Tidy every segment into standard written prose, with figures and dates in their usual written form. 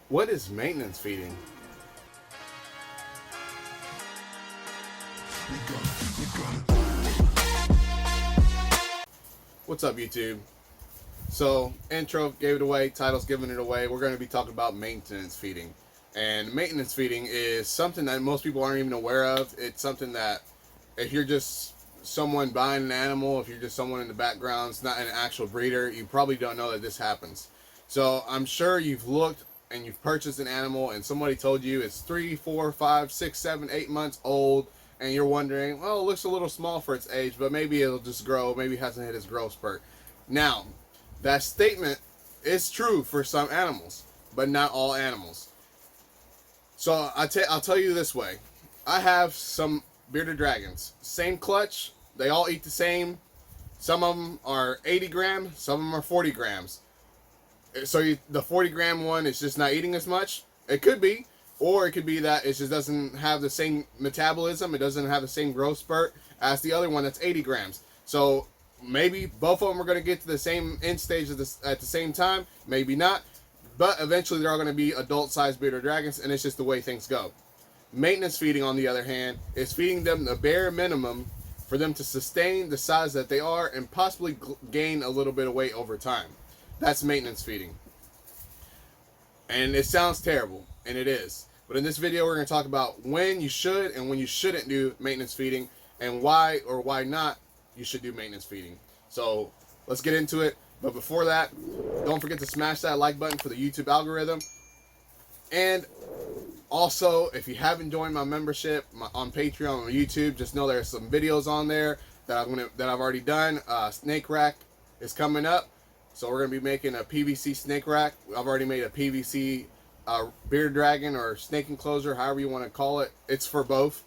What is maintenance feeding? What's up, YouTube? So, intro gave it away, title's giving it away. We're going to be talking about maintenance feeding. And maintenance feeding is something that most people aren't even aware of. It's something that if you're just someone buying an animal, if you're just someone in the background, it's not an actual breeder, you probably don't know that this happens. So I'm sure you've looked and you've purchased an animal and somebody told you it's 3, 4, 5, 6, 7, 8 months old, and you're wondering, well, it looks a little small for its age, but maybe it'll just grow, maybe it hasn't hit its growth spurt. Now, that statement is true for some animals, but not all animals. So I'll tell you this way. I have some bearded dragons. Same clutch. They all eat the same. Some of them are 80 grams. Some of them are 40 grams. So the 40 gram one is just not eating as much. It could be. Or it could be that it just doesn't have the same metabolism. It doesn't have the same growth spurt as the other one that's 80 grams. So maybe both of them are going to get to the same end stage at the same time. Maybe not. But eventually they're all going to be adult-sized bearded dragons, and it's just the way things go. Maintenance feeding, on the other hand, is feeding them the bare minimum for them to sustain the size that they are and possibly gain a little bit of weight over time. That's maintenance feeding. And it sounds terrible, and it is. But in this video, we're going to talk about when you should and when you shouldn't do maintenance feeding, and why or why not you should do maintenance feeding. So let's get into it. But before that, don't forget to smash that like button for the YouTube algorithm. And also, if you haven't joined my membership on Patreon or YouTube, just know there's some videos on there that I've already done. Snake rack is coming up, so we're gonna be making a PVC snake rack. I've already made a PVC bearded dragon or snake enclosure, however you want to call it. It's for both.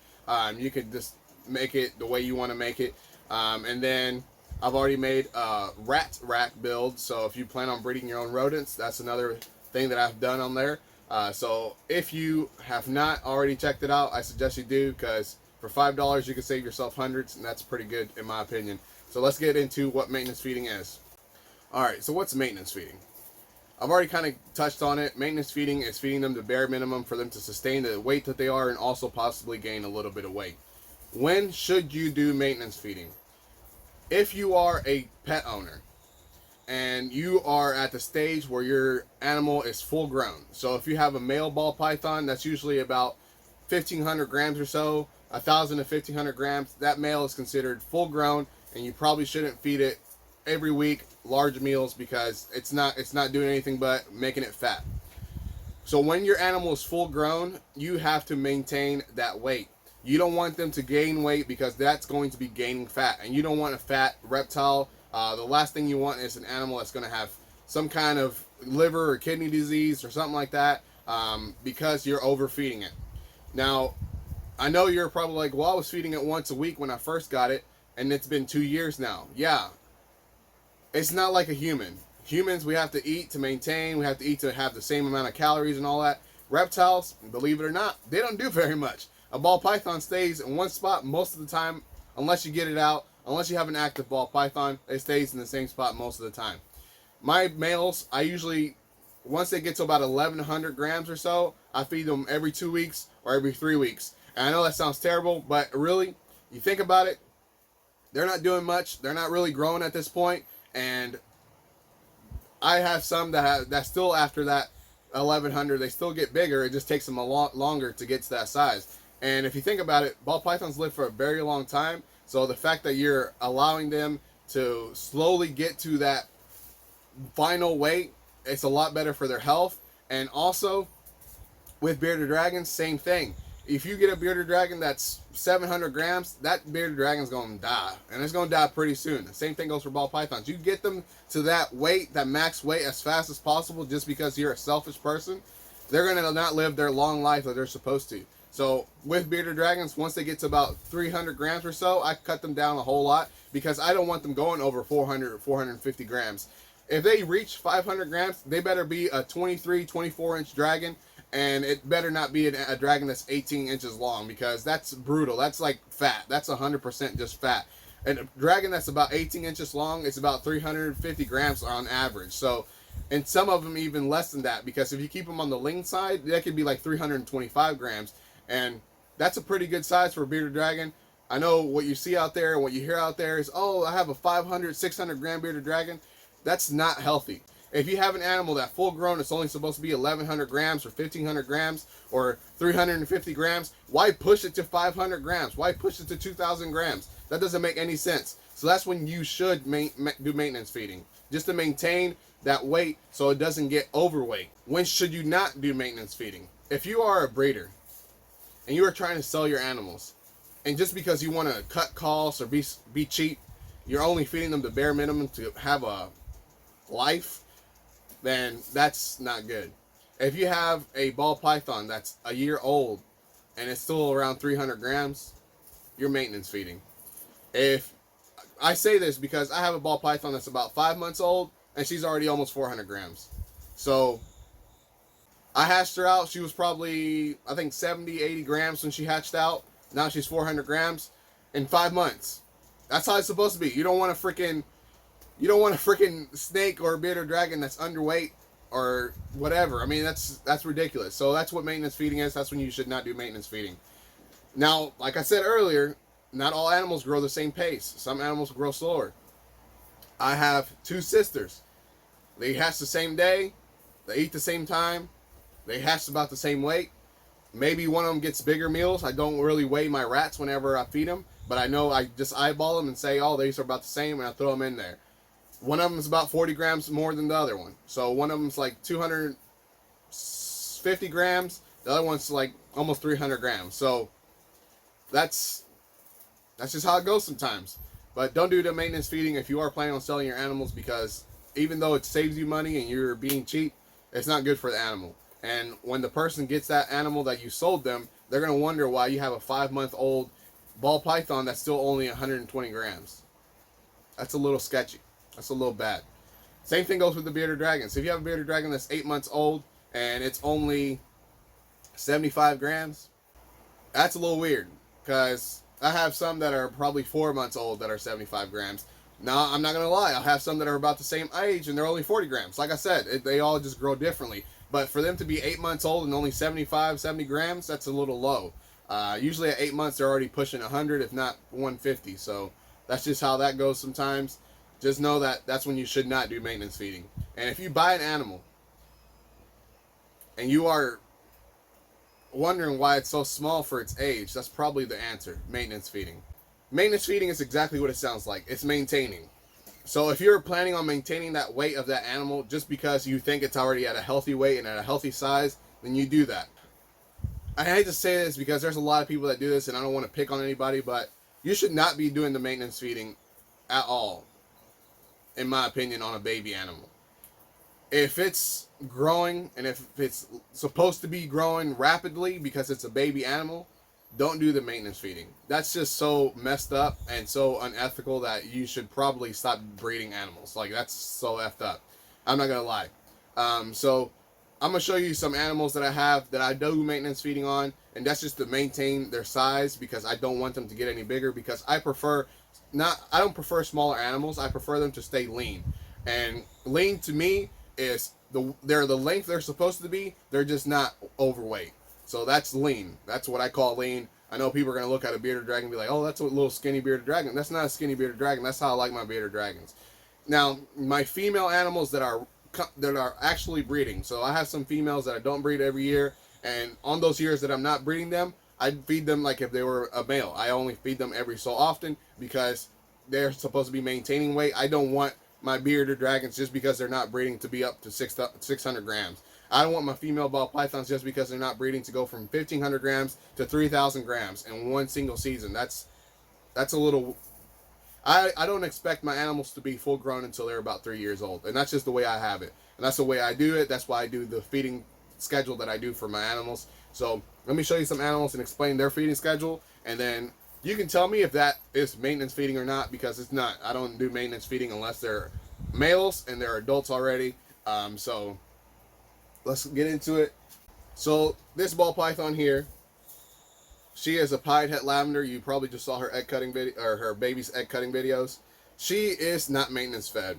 You could just make it the way you want to make it, and then I've already made a rat rack build, so if you plan on breeding your own rodents, that's another thing that I've done on there. So if you have not already checked it out, I suggest you do, because for $5 you can save yourself hundreds, and that's pretty good in my opinion. So let's get into what maintenance feeding is. Alright, so what's maintenance feeding? I've already kind of touched on it. Maintenance feeding is feeding them the bare minimum for them to sustain the weight that they are and also possibly gain a little bit of weight. When should you do maintenance feeding? If you are a pet owner and you are at the stage where your animal is full grown, so if you have a male ball python that's usually about 1,500 grams or so, 1,000 to 1,500 grams, that male is considered full grown, and you probably shouldn't feed it every week large meals, because it's not doing anything but making it fat. So when your animal is full grown, you have to maintain that weight. You don't want them to gain weight, because that's going to be gaining fat, and you don't want a fat reptile. The last thing you want is an animal that's going to have some kind of liver or kidney disease or something like that, because you're overfeeding it. Now, I know you're probably like, well, I was feeding it once a week when I first got it, and it's been 2 years now. Yeah, it's not like a human. Humans, we have to eat to maintain, we have to eat to have the same amount of calories and all that. Reptiles, believe it or not, they don't do very much. A ball python stays in one spot most of the time, unless you get it out. Unless you have an active ball python, it stays in the same spot most of the time. My males, I usually, once they get to about 1,100 grams or so, I feed them every 2 weeks or every 3 weeks. And I know that sounds terrible, but really, you think about it, they're not doing much. They're not really growing at this point. And I have some that still, after that 1,100, they still get bigger. It just takes them a lot longer to get to that size. And if you think about it, ball pythons live for a very long time. So the fact that you're allowing them to slowly get to that final weight, it's a lot better for their health. And also, with bearded dragons, same thing. If you get a bearded dragon that's 700 grams, that bearded dragon's going to die. And it's going to die pretty soon. The same thing goes for ball pythons. You get them to that weight, that max weight, as fast as possible just because you're a selfish person, they're going to not live their long life that they're supposed to. So with bearded dragons, once they get to about 300 grams or so, I cut them down a whole lot, because I don't want them going over 400 or 450 grams. If they reach 500 grams, they better be a 23, 24 inch dragon, and it better not be a dragon that's 18 inches long, because that's brutal. That's like fat. That's 100% just fat. And a dragon that's about 18 inches long is about 350 grams on average. So And some of them even less than that, because if you keep them on the lean side, that could be like 325 grams. And that's a pretty good size for a bearded dragon. I know what you see out there and what you hear out there is, oh, I have a 500, 600 gram bearded dragon. That's not healthy. If you have an animal that full grown, it's only supposed to be 1,100 grams or 1,500 grams or 350 grams, why push it to 500 grams? Why push it to 2,000 grams? That doesn't make any sense. So that's when you should do maintenance feeding, just to maintain that weight so it doesn't get overweight. When should you not do maintenance feeding? If you are a breeder and you are trying to sell your animals, and just because you want to cut costs or be cheap, you're only feeding them the bare minimum to have a life, then that's not good. If you have a ball python that's a year old and it's still around 300 grams, you're maintenance feeding. If I say this because I have a ball python that's about 5 months old and she's already almost 400 grams. So I hatched her out. She was probably, I think, 70, 80 grams when she hatched out. Now she's 400 grams in 5 months. That's how it's supposed to be. You don't want a freaking snake or a bearded dragon that's underweight or whatever. I mean, that's ridiculous. So that's what maintenance feeding is. That's when you should not do maintenance feeding. Now, like I said earlier, not all animals grow the same pace. Some animals grow slower. I have 2 sisters. They hatch the same day. They eat the same time. They hatch about the same weight. Maybe one of them gets bigger meals. I don't really weigh my rats whenever I feed them, but I know I just eyeball them and say, oh, these are about the same, and I throw them in there. One of them is about 40 grams more than the other one. So one of them's like 250 grams. The other one's like almost 300 grams. So that's just how it goes sometimes. But don't do the maintenance feeding if you are planning on selling your animals, because even though it saves you money and you're being cheap, it's not good for the animal. And when the person gets that animal that you sold them, they're going to wonder why you have a 5-month-old ball python that's still only 120 grams. That's a little sketchy. That's a little bad. Same thing goes with the bearded dragons. If you have a bearded dragon that's 8 months old and it's only 75 grams, that's a little weird, because I have some that are probably 4 months old that are 75 grams. Now, I'm not going to lie. I'll have some that are about the same age and they're only 40 grams. Like I said, they all just grow differently. But for them to be 8 months old and only 75, 70 grams, that's a little low. Usually at 8 months, they're already pushing 100, if not 150. So that's just how that goes sometimes. Just know that that's when you should not do maintenance feeding. And if you buy an animal and you are wondering why it's so small for its age, that's probably the answer: maintenance feeding. Maintenance feeding is exactly what it sounds like. It's maintaining. So if you're planning on maintaining that weight of that animal just because you think it's already at a healthy weight and at a healthy size, then you do that. I hate to say this because there's a lot of people that do this, and I don't want to pick on anybody, but you should not be doing the maintenance feeding at all, in my opinion, on a baby animal. If it's growing and if it's supposed to be growing rapidly because it's a baby animal, don't do the maintenance feeding. That's just so messed up and so unethical that you should probably stop breeding animals. Like, that's so effed up. I'm not gonna lie. So I'm gonna show you some animals that I have that I do maintenance feeding on, and that's just to maintain their size, because I don't want them to get any bigger, because I don't prefer smaller animals. I prefer them to stay lean. And lean to me is they're the length they're supposed to be. They're just not overweight. So that's lean. That's what I call lean. I know people are going to look at a bearded dragon and be like, oh, that's a little skinny bearded dragon. That's not a skinny bearded dragon. That's how I like my bearded dragons. Now, my female animals that are actually breeding. So I have some females that I don't breed every year. And on those years that I'm not breeding them, I feed them like if they were a male. I only feed them every so often because they're supposed to be maintaining weight. I don't want my bearded dragons, just because they're not breeding, to be up to 600 grams. I don't want my female ball pythons, just because they're not breeding, to go from 1,500 grams to 3,000 grams in one single season. That's a little... I don't expect my animals to be full grown until they're about 3 years old. And that's just the way I have it. And that's the way I do it. That's why I do the feeding schedule that I do for my animals. So let me show you some animals and explain their feeding schedule. And then you can tell me if that is maintenance feeding or not, because it's not. I don't do maintenance feeding unless they're males and they're adults already. So let's get into it. So this ball python here, she is a pied het lavender. You probably just saw her egg cutting video, or her baby's egg cutting videos. She is not maintenance fed.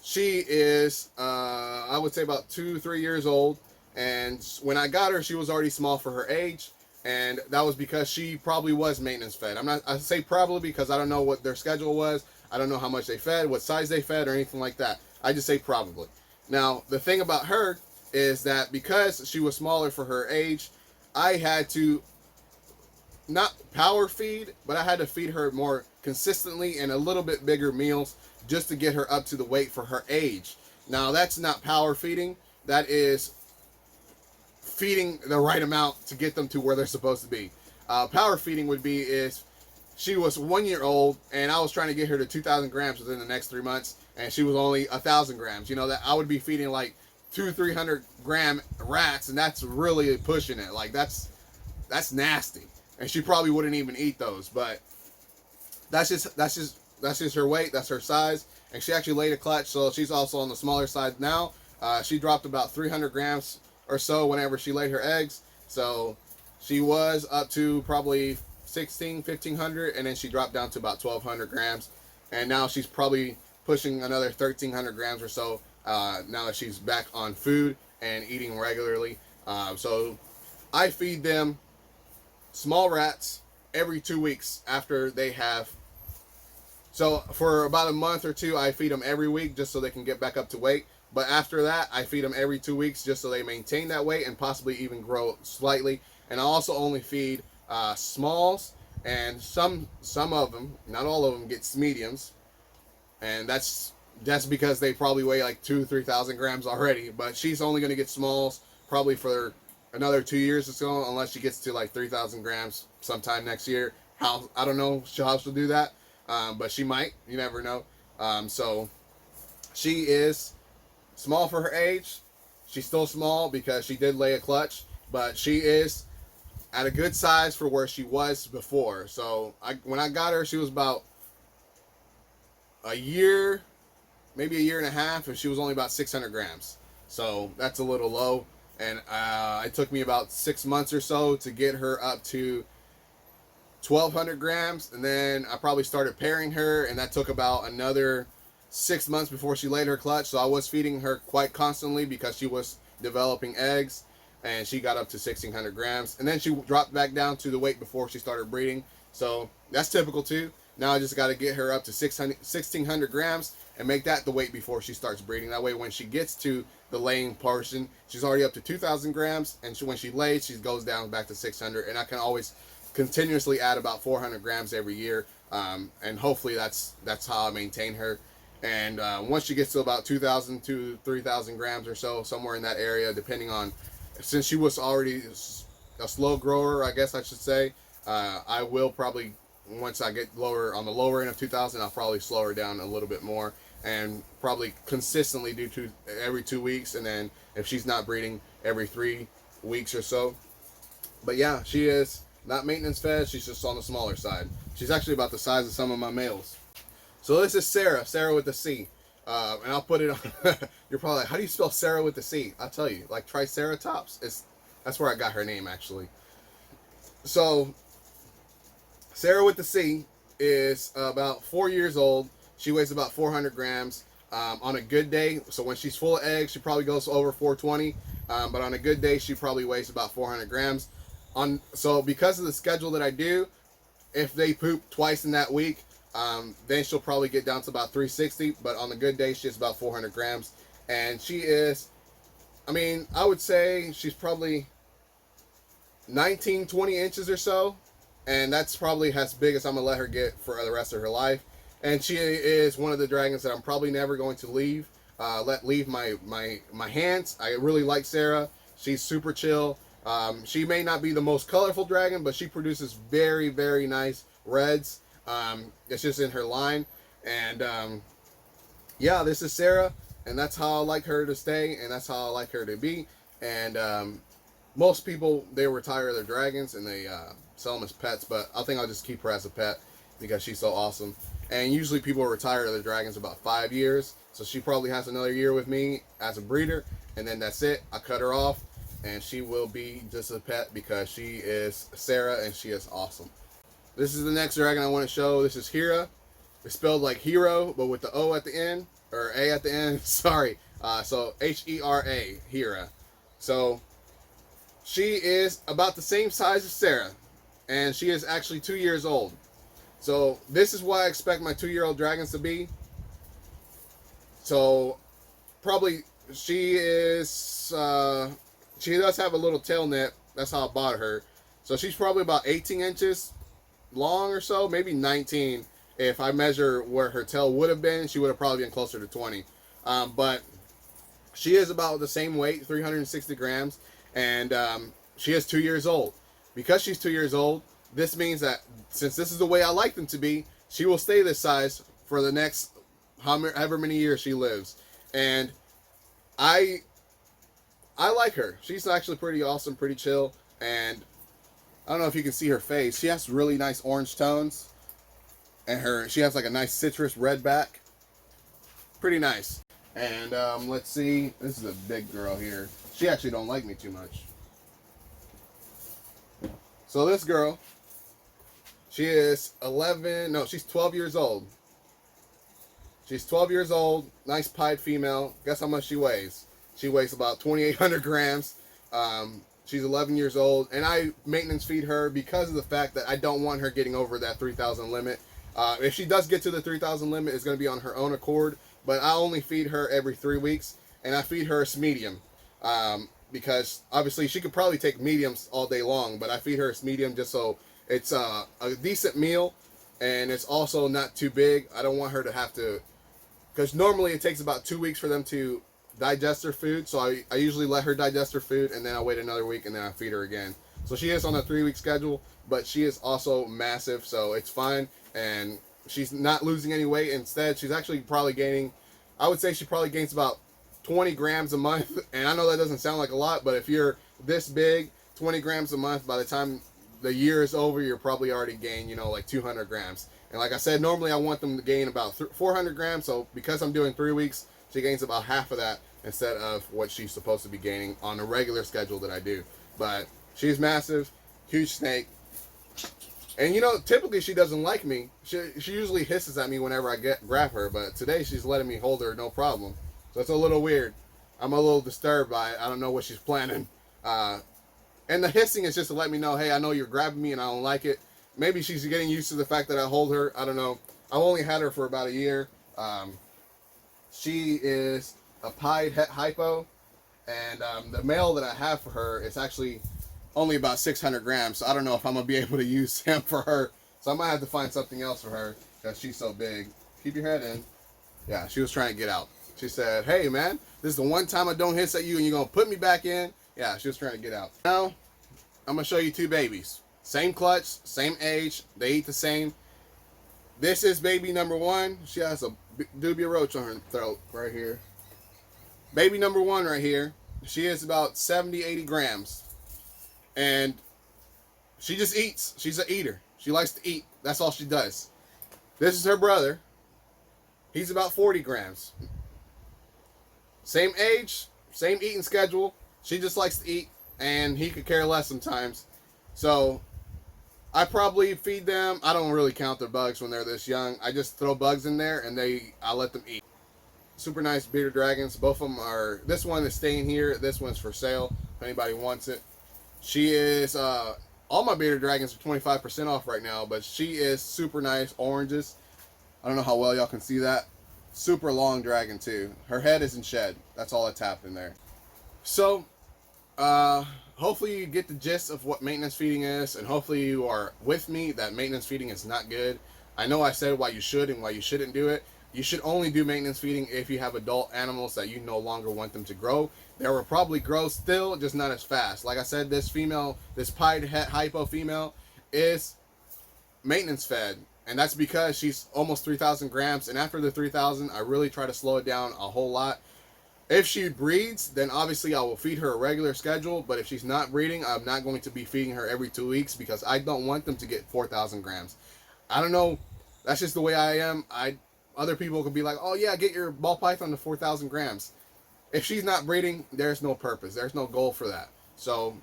She is, I would say, about 2, 3 years old. And when I got her, she was already small for her age. And that was because she probably was maintenance fed. I say probably because I don't know what their schedule was. I don't know how much they fed, what size they fed, or anything like that. I just say probably. Now, the thing about her is that because she was smaller for her age, I had to not power feed, but I had to feed her more consistently and a little bit bigger meals just to get her up to the weight for her age. Now, that's not power feeding. That is feeding the right amount to get them to where they're supposed to be. Power feeding would be is she was 1 year old and I was trying to get her to 2,000 grams within the next 3 months, and she was only 1,000 grams. You know, that I would be feeding like 200-300 gram rats, and that's really pushing it. Like that's nasty, and she probably wouldn't even eat those. But that's just her weight. That's her size, and she actually laid a clutch, so she's also on the smaller side now. She dropped about 300 grams or so whenever she laid her eggs. So she was up to probably 1,500, and then she dropped down to about 1,200 grams, and now she's probably pushing another 1,300 grams or so now that she's back on food and eating regularly. So I feed them small rats every 2 weeks after they have. So for about a month or two, I feed them every week just so they can get back up to weight. But after that, I feed them every 2 weeks just so they maintain that weight and possibly even grow slightly. And I also only feed smalls, and some of them, not all of them, get mediums, and that's because they probably weigh like 2,000-3,000 grams already. But she's only going to get smalls probably for another 2 years or so, unless she gets to like 3,000 grams sometime next year. How, I don't know how she'll do that, but she might. You never know. So she is small for her age. She's still small because she did lay a clutch, but she is at a good size for where she was before. So when I got her, she was about a year, maybe a year and a half, and she was only about 600 grams. So that's a little low. And it took me about 6 months or so to get her up to 1,200 grams. And then I probably started pairing her, and that took about another 6 months before she laid her clutch. So I was feeding her quite constantly because she was developing eggs, and she got up to 1,600 grams. And then she dropped back down to the weight before she started breeding. So that's typical too. Now I just got to get her up to 1,600 grams and make that the weight before she starts breeding. That way when she gets to the laying portion, she's already up to 2,000 grams. And when she lays, she goes down back to 600. And I can always continuously add about 400 grams every year. And hopefully that's how I maintain her. And once she gets to about 2,000 to 3,000 grams or so, somewhere in that area, depending on, since she was already a slow grower, I guess I should say, I will probably, once I get lower on the lower end of 2,000, I'll probably slow her down a little bit more and probably consistently do every 2 weeks. And then if she's not breeding, every 3 weeks or so. But yeah, she is not maintenance fed. She's just on the smaller side. She's actually about the size of some of my males. So this is Sarah with the C. And I'll put it on. You're probably like, how do you spell Sarah with the C? I'll tell you, like Triceratops. That's where I got her name, actually. So Sarah with the C is about 4 years old. She weighs about 400 grams on a good day. So when she's full of eggs, she probably goes over 420. But on a good day, she probably weighs about 400 grams. So because of the schedule that I do, if they poop twice in that week, then she'll probably get down to about 360. But on the good day, she's about 400 grams. And she is, I would say she's probably 19, 20 inches or so. And that's probably as big as I'm going to let her get for the rest of her life. And she is one of the dragons that I'm probably never going to leave my hands. I really like Sarah. She's super chill. She may not be the most colorful dragon, but she produces very, very nice reds. It's just in her line. And yeah, this is Sarah, and that's how I like her to stay, and that's how I like her to be. And most people, they retire their dragons and they sell them as pets, but I think I'll just keep her as a pet because she's so awesome. And usually people retire their dragons about 5 years, so she probably has another year with me as a breeder, and then that's it. I cut her off, and she will be just a pet because she is Sarah and she is awesome. This is the next dragon I want to show. This is Hera. It's spelled like hero, but with the O at the end. or A at the end. Sorry. So Hera, Hera. So she is about the same size as Sarah, and she is actually 2 years old. So this is what I expect my 2-year-old dragons to be. So probably she is. She does have a little tail nip. That's how I bought her. So she's probably about 18 inches long or so, maybe 19. If I measure where her tail would have been, she would have probably been closer to 20. But she is about the same weight, 360 grams, and she is 2 years old. Because she's 2 years old, this means that since this is the way I like them to be, she will stay this size for the next however many years she lives. And I like her. She's actually pretty awesome, pretty chill, and I don't know if you can see her face. She has really nice orange tones, and she has like a nice citrus red back. Pretty nice. And let's see. This is a big girl here. She actually don't like me too much. So this girl, she is 11. No, she's 12 years old. She's 12 years old. Nice pied female. Guess how much she weighs? She weighs about 2,800 grams. She's 11 years old, and I maintenance feed her because of the fact that I don't want her getting over that 3,000 limit. If she does get to the 3,000 limit, it's going to be on her own accord, but I only feed her every 3 weeks, and I feed her a medium because obviously she could probably take mediums all day long, but I feed her a medium just so it's a decent meal, and it's also not too big. I don't want her to have to, because normally it takes about 2 weeks for them to digest her food, so I usually let her digest her food, and then I wait another week, and then I feed her again. So she is on a 3-week schedule, but she is also massive, so it's fine, and she's not losing any weight. Instead, she's actually probably gaining, I would say she probably gains about 20 grams a month, and I know that doesn't sound like a lot, but if you're this big, 20 grams a month, by the time the year is over, you're probably already gained, like 200 grams. And like I said, normally I want them to gain about 400 grams, so because I'm doing 3 weeks, she gains about half of that instead of what she's supposed to be gaining on a regular schedule that I do. But she's massive, huge snake. And typically she doesn't like me. She usually hisses at me whenever I grab her, but today she's letting me hold her no problem. So it's a little weird. I'm a little disturbed by it. I don't know what she's planning. And the hissing is just to let me know, hey, I know you're grabbing me and I don't like it. Maybe she's getting used to the fact that I hold her. I don't know. I've only had her for about a year. She is a pied het hypo, and the male that I have for her is actually only about 600 grams, so I don't know if I'm going to be able to use him for her. So I might have to find something else for her because she's so big. Keep your head in. Yeah, she was trying to get out. She said, hey, man, this is the one time I don't hiss at you and you're going to put me back in. Yeah, she was trying to get out. Now, I'm going to show you 2 babies. Same clutch, same age. They eat the same. This is baby number 1. She has a dubia roach on her throat right here. Baby number 1 right here. She is about 70, 80 grams. And she just eats. She's an eater. She likes to eat. That's all she does. This is her brother. He's about 40 grams. Same age, same eating schedule. She just likes to eat, and he could care less sometimes. So I probably feed them. I don't really count their bugs when they're this young. I just throw bugs in there, and I let them eat. Super nice bearded dragons. Both of them are. This one is staying here. This one's for sale if anybody wants it. She is. All my bearded dragons are 25% off right now, but she is super nice. Oranges. I don't know how well y'all can see that. Super long dragon too. Her head isn't shed. That's all that's happening there. So, hopefully you get the gist of what maintenance feeding is, and hopefully you are with me that maintenance feeding is not good. I know I said why you should and why you shouldn't do it. You should only do maintenance feeding if you have adult animals that you no longer want them to grow. They will probably grow still, just not as fast. Like I said, this female, this pied het hypo female, is maintenance fed. And that's because she's almost 3,000 grams. And after the 3,000, I really try to slow it down a whole lot. If she breeds, then obviously I will feed her a regular schedule. But if she's not breeding, I'm not going to be feeding her every 2 weeks because I don't want them to get 4,000 grams. I don't know. That's just the way I am. Other people could be like, oh yeah, get your ball python to 4,000 grams. If she's not breeding, there's no purpose. There's no goal for that. So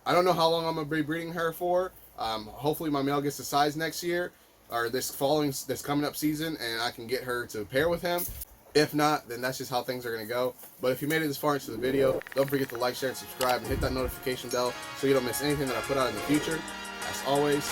I don't know how long I'm going to be breeding her for. Hopefully my male gets the size next year or this coming up season, and I can get her to pair with him. If not, then that's just how things are going to go. But if you made it this far into the video, don't forget to like, share, and subscribe, and hit that notification bell so you don't miss anything that I put out in the future. As always,